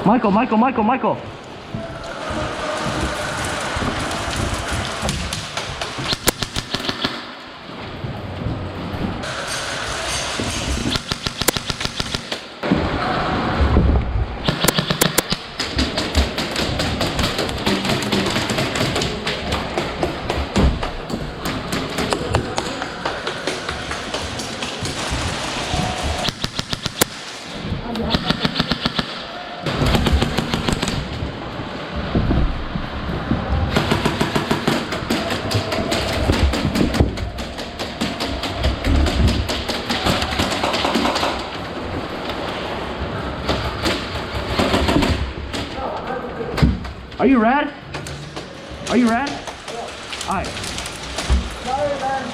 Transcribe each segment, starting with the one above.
Michael, Michael, Michael, Michael. Are you rad? Are you rad? Yeah. Alright. Sorry, man.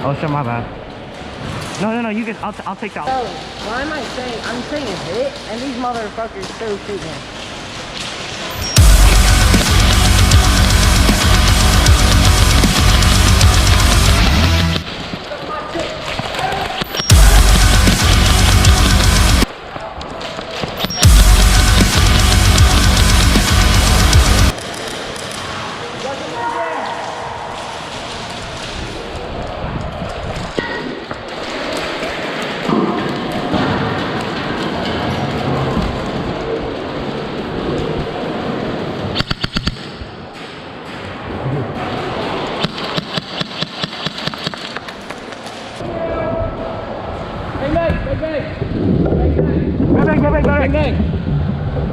Oh shit, my bad. No, you can. I'll take that. Oh, why am I saying? I'm saying hit, and these motherfuckers still shooting. Bang, bang.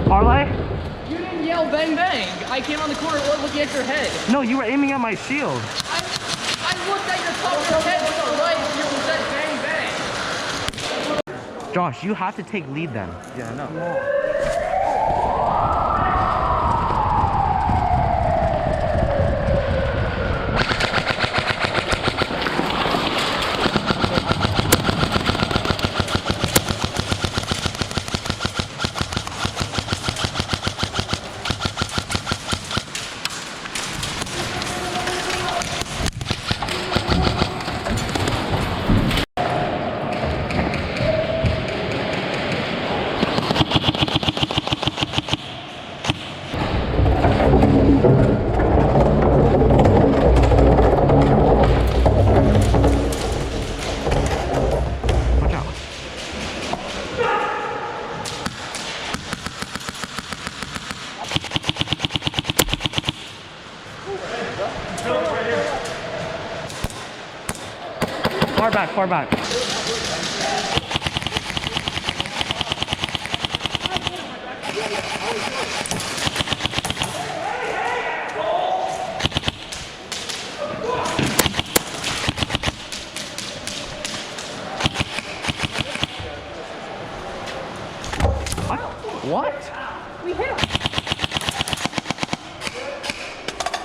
Parlay? You didn't yell bang bang. I came on the corner looking at your head. No, you were aiming at my shield. I looked at your top of your head to the right and you said bang bang. Josh, you have to take lead then. Yeah, I know. Watch out. Far back, far back. What? We hit him.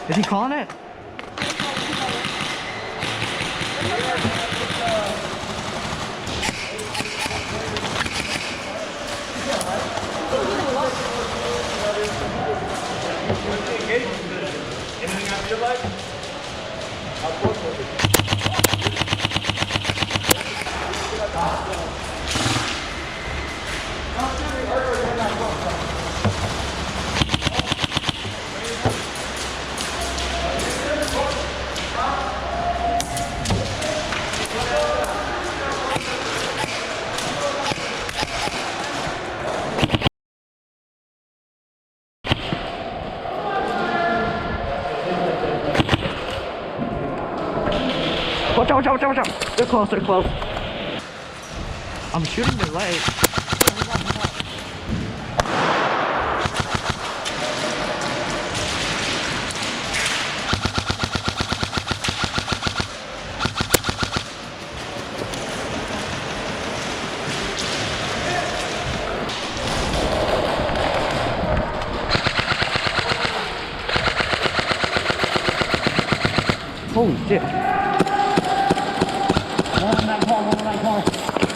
Is he calling it? Anything I feel like? Watch out, watch out, watch out, watch out. They're close, they're close. I'm shooting their leg. Holy shit. One on that car, one on that car.